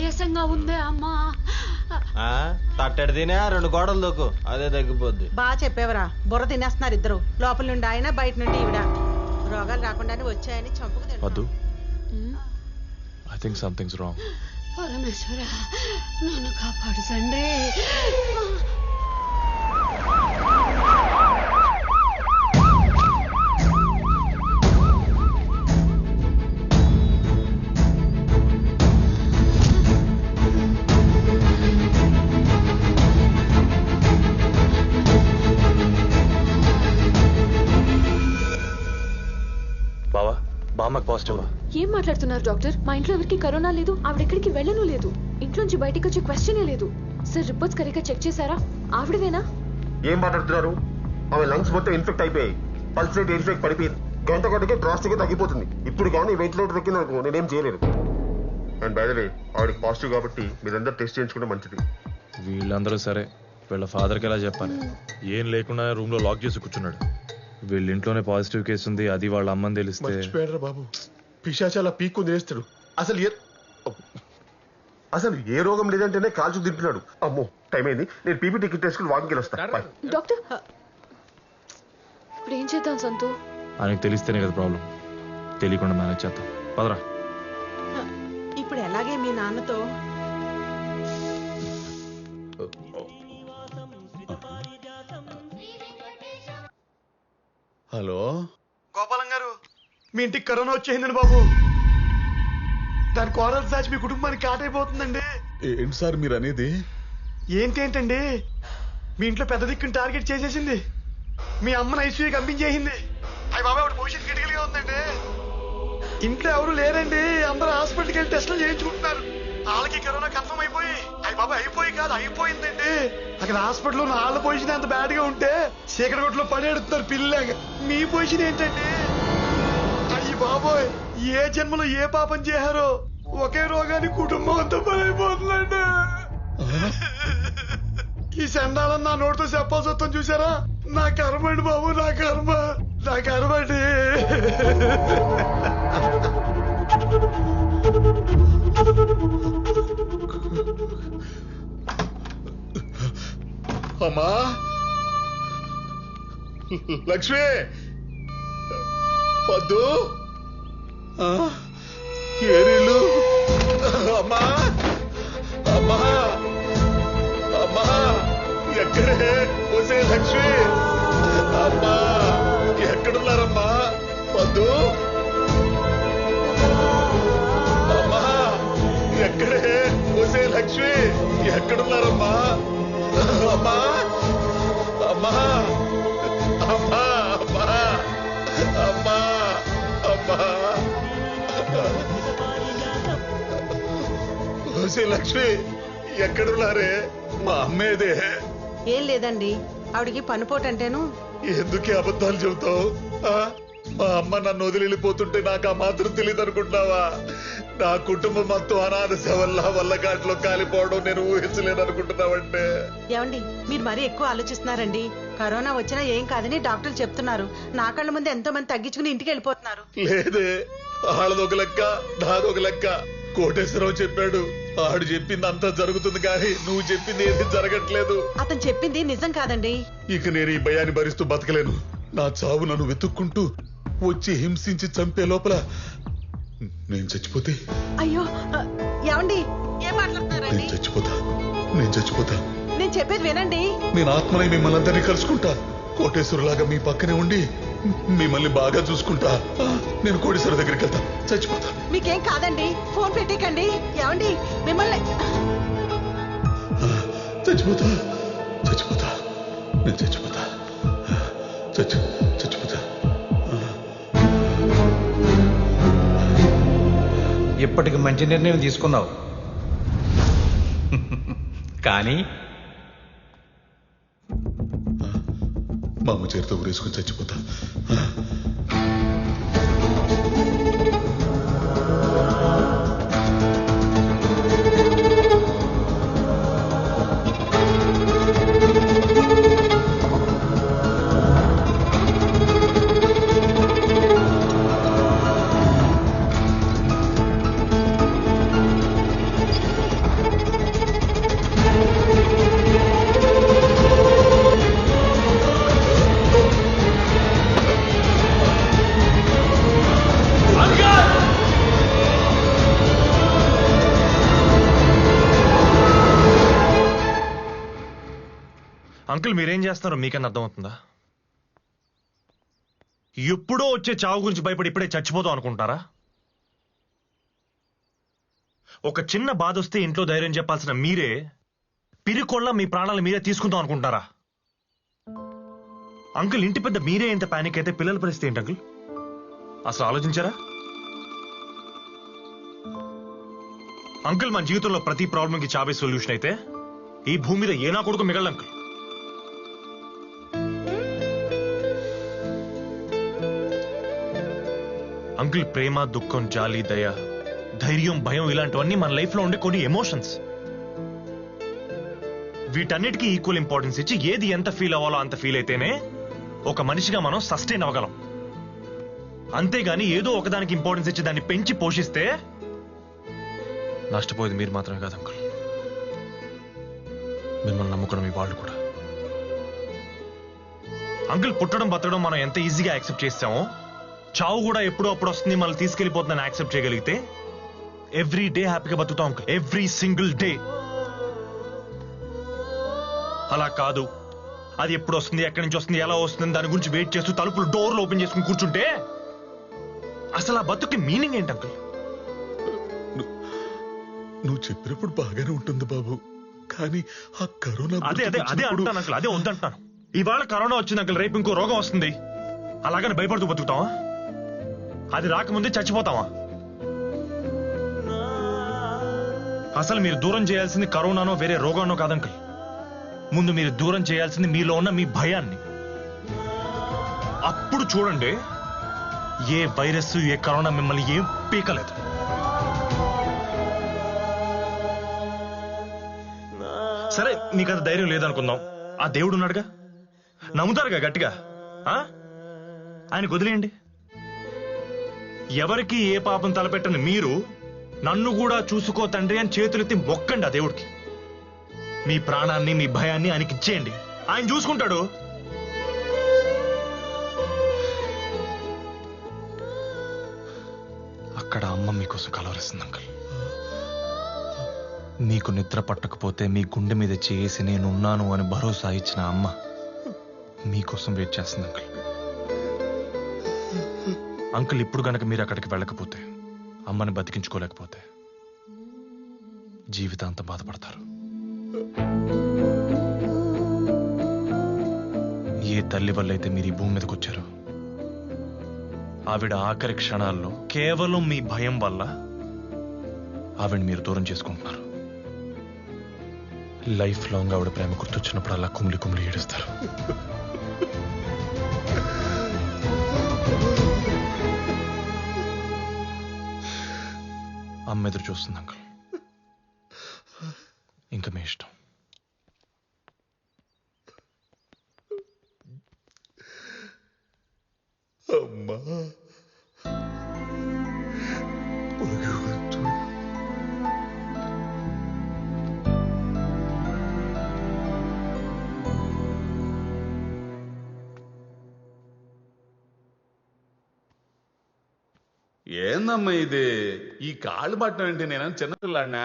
నీరసంగా ఉందే అమ్మా. తట్టడి తినే 2 గోడలు దూకు, అదే తగ్గిపోద్ది. బాగా చెప్పేవరా. బుర్ర తినేస్తున్నారు ఇద్దరు. లోపల నుండి ఆయన, బయట నుండి ఈవిడ. రోగాలు రాకుండానే వచ్చాయని చంపుకు తింటున్నారు. I think something's wrong. పరమేశ్వర నన్ను కాపాడు తండ్రి. బామ్మకు పాజిటివ్. ఏం మాట్లాడుతున్నారు డాక్టర్? మా ఇంట్లో ఎవరికి కరోనా లేదు, ఆవిడెక్కడికి వెళ్ళను లేదు, ఇంట్లోంచి బయటికి వచ్చే క్వశ్చనే లేదు. సార్ రిపోర్ట్స్ కరెక్ట్గా చెక్ చేశారా? ఆవిడవేనా? ఏం మాట్లాడుతున్నారు? ఆమె లంగ్స్ మొత్తం ఇన్ఫెక్ట్ అయిపోయాయి. పల్స్ రేట్ ఇన్ఫెక్ట్ పడిపోయింది. గంట గంటకి డ్రాస్టిక్గా తగ్గిపోతుంది. ఇప్పుడు కానీ వెంటిలేటర్ ఎక్కిందనుకో నేనేం చేయలేను. అండ్ బై ద వే ఆవిడకి పాజిటివ్ కాబట్టి మీరందరూ టెస్ట్ చేయించుకుంటే మంచిది. వీళ్ళందరూ సరే, వీళ్ళ ఫాదర్కి ఎలా చెప్పాలి? ఏం లేకుండా రూమ్ లో లాక్ చేసి కూర్చున్నాడు. వీళ్ళ ఇంట్లోనే పాజిటివ్ కేసు ఉంది, అది వాళ్ళ అమ్మని తెలిస్తే. బాబు పిశాచాల పీక్కు నేస్తాడు. అసలు ఏ రోగం లేదంటేనే కాల్చు తింటున్నాడు. అమ్మో టైం అయింది, నేను పీపీ టికెట్ వేసుకుని వాకింగ్కి వస్తాను. డాక్టర్ ఇప్పుడు ఏం చేద్దాం సంతు? ఆయనకు తెలిస్తేనే కదా ప్రాబ్లం. తెలియకుండా మేనేజ్ చేద్దాం, పదరా. ఇప్పుడు ఎలాగే మీ నాన్నతో? హలో గోపాలం గారు, మీ ఇంటికి కరోనా వచ్చేసిందండి బాబు. దాని కోరల్ సాచి మీ కుటుంబానికి కాటైపోతుందండి. ఏంటి సార్ మీరు అనేది? ఏంటండి, మీ ఇంట్లో పెద్ద దిక్కుని టార్గెట్ చేసేసింది. మీ అమ్మని ఐసీయూకి పంపించేసింది. అయ్యి బాబాయ్ ఒకటి పొజిషన్ క్రిటికల్ గా ఉందండి. ఇంట్లో ఎవరు లేరండి, అందరూ హాస్పిటల్కి వెళ్ళి టెస్టులు చేయించుకుంటున్నారు. వాళ్ళకి కరోనా కన్ఫర్మ్ అయిపోయి, అయ్యి బాబాయ్ అయిపోయి కాదు అయిపోయిందండి. అక్కడ హాస్పిటల్లో వాళ్ళ పొజిషన్ అంత బ్యాడ్ గా ఉంటే చీకటిగొట్లో పడేడుతున్నారు పిల్లగా. మీ పొజిషన్ ఏంటండి? అయ్యి బాబోయ్, ఏ జన్మలో ఏ పాపం చేశారో ఒకే రోగాన్ని కుటుంబం అంతా పడైపోతుందండి. ఈ సండాలని నా నోటితో చెప్పాల్సి వస్తాను చూసారా? నా కర్మ అండి బాబు, నా కర్మ, నా కర్మ అండి. అమ్మా లక్ష్మి, వద్దు ఏరీలు. అమ్మా అమ్మా అమ్మా, ఎక్కడే వచ్చే లక్ష్మి? అమ్మా ఎక్కడున్నారమ్మా? వద్దు. అమ్మా ఎక్కడే వచ్చే లక్ష్మి? ఎక్కడున్నారమ్మా? అమ్మా అమ్మా అమ్మా అమ్మా అమ్మా అమ్మా. లక్ష్మి ఎక్కడున్నారే? మా అమ్మేదే. ఏం లేదండి, ఆవిడికి పనిపోటంటేను. ఎందుకే అబద్ధాలు చెబుతావు? మా అమ్మ నన్ను వదిలి వెళ్ళిపోతుంటే నాకు ఆ మాత్రం తెలియదు అనుకుంటున్నావా? నా కుటుంబం మొత్తం అనాథ వల్ల కాట్లో కాలిపోవడం నేను ఊహించలేను అనుకుంటున్నావంటే. ఏమండి మీరు మరీ ఎక్కువ ఆలోచిస్తున్నారండి. కరోనా వచ్చినా ఏం కాదని డాక్టర్లు చెప్తున్నారు. నా కళ్ళ ముందు ఎంతో మంది తగ్గించుకుని ఇంటికి వెళ్ళిపోతున్నారు. లేదే, ఆళ్ళదొక లెక్క నాదొక లెక్క. కోటేశ్వరరావు చెప్పాడు, ఆడు చెప్పింది అంతా జరుగుతుంది కానీ నువ్వు చెప్పింది ఏది జరగట్లేదు. అతను చెప్పింది నిజం కాదండి. ఇక నేను ఈ భయాన్ని భరిస్తూ బతకలేను. నా చావు నన్ను వెతుక్కుంటూ వచ్చి హింసించి చంపే లోపల నేను చచ్చిపోతే. అయ్యో ఏమండి ఏం మాట్లాడుతున్నారండి? నేను చచ్చిపోతా. నేను చెప్పేది వినండి. నేను ఆత్మనై మిమ్మల్ని అందరినీ కలుసుకుంటా. కోటేశ్వరులాగా మీ పక్కనే ఉండి మిమ్మల్ని బాగా చూసుకుంటా. నేను కోటేశ్వర దగ్గరికి వెళ్తా. చచ్చిపోతా. మీకేం కాదండి, ఫోన్ పెట్టేకండి. ఏమండి మిమ్మల్ని చచ్చిపోతా. నేను చచ్చిపోతా. ఇప్పటికి మంచి నిర్ణయం తీసుకున్నావు, కానీ మా అమ్మ చేతితో ఊరేసుకుని చచ్చిపోతా. అంకుల్ మీరేం చేస్తున్నారో మీకన్నా అర్థమవుతుందా? ఎప్పుడో వచ్చే చావు గురించి భయపడి ఇప్పుడే చచ్చిపోతాం అనుకుంటారా? ఒక చిన్న బాధ వస్తే ఇంట్లో ధైర్యం చెప్పాల్సిన మీరే పిరికొళ్ళ మీ ప్రాణాలు మీరే తీసుకుందాం అనుకుంటారా? అంకుల్ ఇంటి పెద్ద మీరే ఇంత పానిక్ అయితే పిల్లల పరిస్థితి ఏంటి అంకుల్? అసలు ఆలోచించారా? అంకుల్ మన జీవితంలో ప్రతి ప్రాబ్లంకి చావే సొల్యూషన్ అయితే ఈ భూమి మీద ఏనా కొడుకు మిగలదు అంకుల్. అంకుల్ ప్రేమ, దుఃఖం, జాలి, దయ, ధైర్యం, భయం ఇలాంటివన్నీ మన లైఫ్ లో ఉండే కొన్ని ఎమోషన్స్. వీటన్నిటికీ ఈక్వల్ ఇంపార్టెన్స్ ఇచ్చి ఏది ఎంత ఫీల్ అవ్వాలో అంత ఫీల్ అయితేనే ఒక మనిషిగా మనం సస్టైన్ అవ్వగలం. అంతేగాని ఏదో ఒకదానికి ఇంపార్టెన్స్ ఇచ్చి దాన్ని పెంచి పోషిస్తే నష్టపోయేది మీరు మాత్రమే కాదు అంకుల్, మిమ్మల్ని నమ్ముకున్న మీ వాళ్ళు కూడా. అంకుల్ పుట్టడం బతకడం మనం ఎంత ఈజీగా యాక్సెప్ట్ చేస్తామో చావు కూడా ఎప్పుడో అప్పుడు వస్తుంది మనల్ని తీసుకెళ్లిపోతుందని యాక్సెప్ట్ చేయగలిగితే ఎవ్రీ డే హ్యాపీగా బతుకుతాం అంకుల్, ఎవ్రీ సింగిల్ డే. అలా కాదు, అది ఎప్పుడు వస్తుంది, ఎక్కడి నుంచి వస్తుంది, ఎలా వస్తుంది దాని గురించి వెయిట్ చేస్తూ తలుపులు డోర్లు ఓపెన్ చేసుకుని కూర్చుంటే అసలు ఆ బతుకి మీనింగ్ ఏంటి అంకుల్? నువ్వు చెప్పినప్పుడు బాగానే ఉంటుంది బాబు, కానీ ఆ కరోనా అదే అదే అదే అంటాను అంకుల్, అదే వద్దంటాను. ఇవాళ కరోనా వచ్చింది అంకుల్, రేపు ఇంకో రోగం వస్తుంది, అలాగని భయపడుతూ బతుకుతావా? అది రాకముందే చచ్చిపోతావా? అసలు మీరు దూరం చేయాల్సింది కరోనానో వేరే రోగానో కాదంకుల్, ముందు మీరు దూరం చేయాల్సింది మీలో ఉన్న మీ భయాన్ని. అప్పుడు చూడండి ఏ వైరస్ ఏ కరోనా మిమ్మల్ని ఏం పీకలేదు. సరే మీకు అది ధైర్యం లేదనుకుందాం, ఆ దేవుడు ఉన్నాడుగా, నమ్ముతారుగా గట్టిగా, ఆయనకు వదిలేయండి. ఎవరికి ఏ పాపం తలపెట్టని మీరు నన్ను కూడా చూసుకో తండ్రి అని చేతులెత్తి మొక్కండి ఆ దేవుడికి. మీ ప్రాణాన్ని మీ భయాన్ని ఆయనకి ఇచ్చేయండి, ఆయన చూసుకుంటాడు. అక్కడ అమ్మ మీకోసం కలవరిస్తుంది అంకుల్. మీకు నిద్ర పట్టకపోతే మీ గుండె మీద చేసి నేనున్నాను అని భరోసా ఇచ్చిన అమ్మ మీకోసం వెయిట్ చేస్తుంది అంకుల్. అంకుల్ ఇప్పుడు గనక మీరు అక్కడికి వెళ్ళకపోతే, అమ్మని బతికించుకోలేకపోతే జీవితాంతం బాధపడతారు. ఏ తల్లి వల్ల అయితే మీరు ఈ భూమి మీదకి వచ్చారో ఆవిడ ఆఖరి క్షణాల్లో కేవలం మీ భయం వల్ల ఆవిడ మీరు దూరం చేసుకుంటున్నారు. లైఫ్ లాంగ్ ఆవిడ ప్రేమ గుర్తొచ్చినప్పుడు అలా కుమిలి కుమిలి ఏడుస్తారు. అమ్మ ఎదురు చూస్తుంది అంకుల్, ఇంకా మీ ఇష్టం. అమ్మా భగవంతుడు. ఏందమ్మా ఇది? ఈ కాళ్ళు పట్టడం ఏంటి? నేను చిన్నపిల్లాడినా?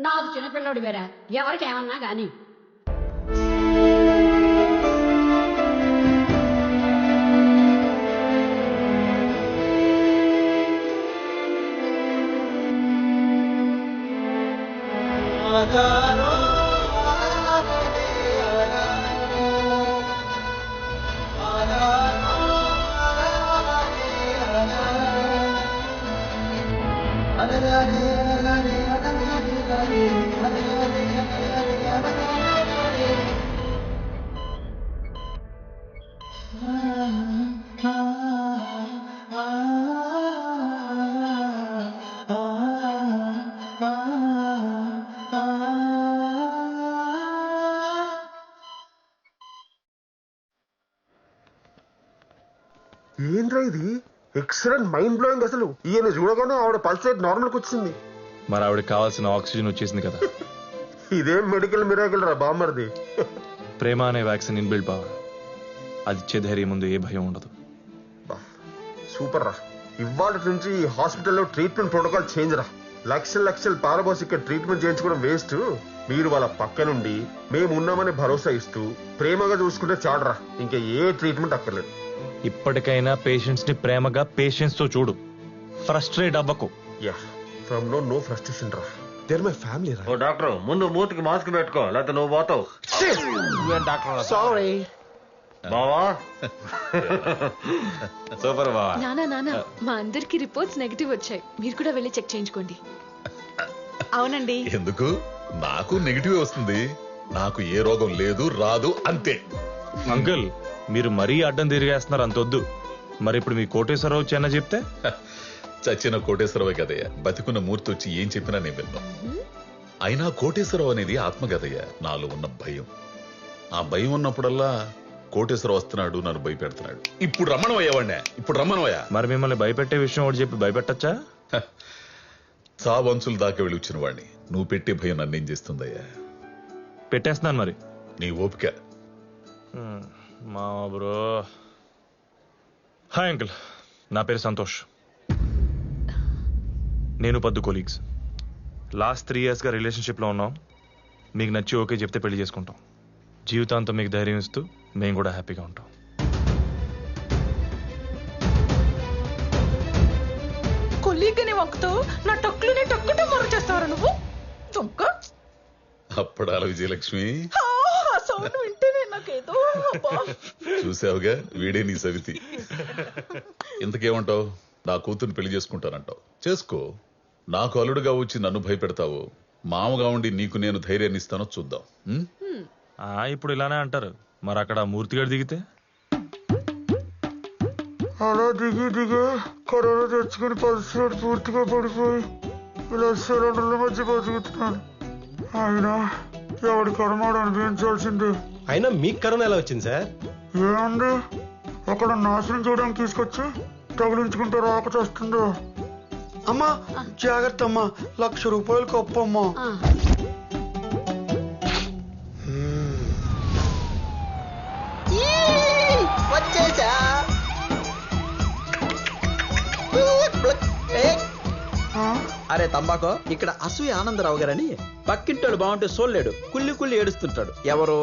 నాకు చిన్నపిల్లడు వేరా, ఎవరికి ఏమన్నా గాని. ఏంట్రా ఇది? Excellent, mind blowing. అసలు ఈయన చూడగానే ఆవిడ పల్స్ రేట్ నార్మల్కి వచ్చింది. మరి ఆవిడకి కావాల్సిన ఆక్సిజన్ వచ్చేసింది కదా. ఇదేం మెడికల్ మిరాకిల్ రా బామ్మర్ది. ప్రేమ అనే వ్యాక్సిన్ ఇన్బిల్డ్ పవర్, అది ఇచ్చే ధైర్యం ముందు ఏ భయం ఉండదు. సూపర్ రా. ఇవాళ నుంచి ఈ హాస్పిటల్లో ట్రీట్మెంట్ ప్రోటోకాల్ చేంజ్ రా. లక్షలు పారబోసి ఇక్కడ ట్రీట్మెంట్ చేయించుకోవడం వేస్ట్. మీరు వాళ్ళ పక్క నుండి మేము ఉన్నామని భరోసా ఇస్తూ ప్రేమగా చూసుకుంటే చాలరా, ఇంకా ఏ ట్రీట్మెంట్ అక్కర్లేదు. ఇప్పటికైనా పేషెంట్స్ ని ప్రేమగా పేషెన్స్ తో చూడు, ఫ్రస్ట్రేట్ అవ్వకు. యా ఫ్రమ్ నో ఫ్రస్ట్రేషన్ రా. దేర్ మై ఫ్యామిలీ రా. ఓ డాక్టర్ ముందు మూతికి మాస్క్ పెట్టుకో, లేకపోతే నువ్వు పోతావు. నువ్వేం డాక్టర్? సారీ. బావా సూపర్ బావా. నానా మా అందరికి రిపోర్ట్స్ నెగటివ్ వచ్చాయి, మీరు కూడా వెళ్ళి చెక్ చేయించుకోండి. అవునండి. ఎందుకు? నాకు నెగిటివ్ వస్తుంది. నాకు ఏ రోగం లేదు, రాదు, అంతే. అంకుల్ మీరు మరీ అడ్డం తిరిగేస్తున్నారు, అంతొద్దు. మరి ఇప్పుడు మీ కోటేశ్వరరావు చెన్న చెప్తే? చచ్చిన కోటేశ్వరవే కదయ్యా, బతికున్న మూర్తి వచ్చి ఏం చెప్పినా నేను విన్నాను. అయినా కోటేశ్వరరావు అనేది ఆత్మ కదయ్యా, నాలో ఉన్న భయం. ఆ భయం ఉన్నప్పుడల్లా కోటేశ్వరరావు వస్తున్నాడు, నన్ను భయపెడుతున్నాడు. ఇప్పుడు రమ్మనవయ్యావాడినే, ఇప్పుడు రమ్మనవయ్యా. మరి మిమ్మల్ని భయపెట్టే విషయం ఒకటి చెప్పి భయపెట్టచ్చా? చావంచులు దాకా వెళ్ళి వచ్చిన వాడిని నువ్వు పెట్టే భయం నన్నేం చేస్తుందయ్యా? పెట్టేస్తున్నాను మరి. నీ ఓపిక. మా బ్రో. హాయ్ అంకుల్, నా పేరు సంతోష్. నేను పద్దు కొలీగ్స్. లాస్ట్ 3 yearsగా రిలేషన్షిప్లో ఉన్నాం. మీకు నచ్చి ఓకే చెప్తే పెళ్లి చేసుకుంటాం. జీవితాంతం మీకు ధైర్యం ఇస్తూ మేము కూడా హ్యాపీగా ఉంటాం. కొలీగని వంకుతూ నా టక్కులని టక్కుటూ మొర చేస్తావరా నువ్వు? చొక్క అప్పడాల విజయలక్ష్మి, సౌండ్ వింటేనే నాకేదో చూసావుగా, వీడే నీ సవితి. ఇంతకేమంటావు? నా కూతుర్ని పెళ్లి చేసుకుంటానంటావు, చేసుకో. నాకు అల్లుడుగా వచ్చి నన్ను భయపెడతావు, మామగా ఉండి నీకు నేను ధైర్యాన్ని ఇస్తానో చూద్దాం. ఇప్పుడు ఇలానే అంటారు, మరి అక్కడ మూర్తిగాడు దిగితే? అలా దిగి కరోనా తెచ్చుకుని పరిస్థితి పూర్తిగా పడిపోయి ఇలా సిలిండర్ల మధ్య బతుకుతున్నాను. అయినా ఎవడి కరోనా అనిపించాల్సిందే. అయినా మీకు కరోనా ఎలా వచ్చింది సార్? ఏముంది, అక్కడ నాశనం చేయడానికి తీసుకొచ్చి తగిలించుకుంటే రాక చేస్తుందో. అమ్మా జాగ్రత్త అమ్మా, 1,00,000 రూపాయలు కప్పమ్మా. వచ్చేసా. అరే తంబాకో, ఇక్కడ అసూయ ఆనందరావు గారని పక్కింటోడు బాగుంటే సోల్లేడు, కుళ్ళి ఏడుస్తుంటాడు. ఎవరు?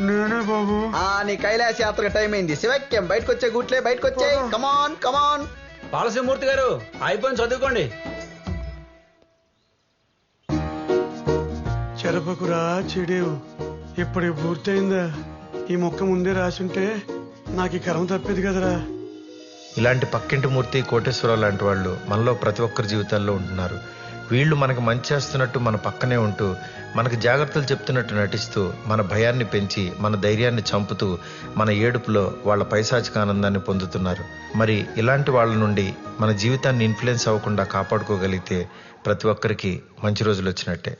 నేనే బాబు. నీ కైలాస యాత్రకు టైం అయింది. శివక్యం బయటకు వచ్చే గుట్లే, బయటకు వచ్చే. కమాన్ కమాన్. బాలసింహమూర్తి గారు అయిపోయింది, చదువుకోండి. చెరపకురా చెడేవు, ఇప్పటికి పూర్తయిందా? ఈ మొక్క ముందే రాసుంటే నాకు ఈ కర్మ తప్పేది కదరా. ఇలాంటి పక్కింటి మూర్తి, కోటేశ్వరరావు లాంటి వాళ్ళు మనలో ప్రతి ఒక్కరి జీవితాల్లో ఉంటున్నారు. వీళ్ళు మనకు మంచి చేస్తున్నట్టు మన పక్కనే ఉంటూ, మనకు జాగ్రత్తలు చెప్తున్నట్టు నటిస్తూ, మన భయాన్ని పెంచి, మన ధైర్యాన్ని చంపుతూ, మన ఏడుపులో వాళ్ళ పైశాచిక ఆనందాన్ని పొందుతున్నారు. మరి ఇలాంటి వాళ్ళ నుండి మన జీవితాన్ని ఇన్ఫ్లుయెన్స్ అవ్వకుండా కాపాడుకోగలిగితే ప్రతి ఒక్కరికి మంచి రోజులు వచ్చినట్టే.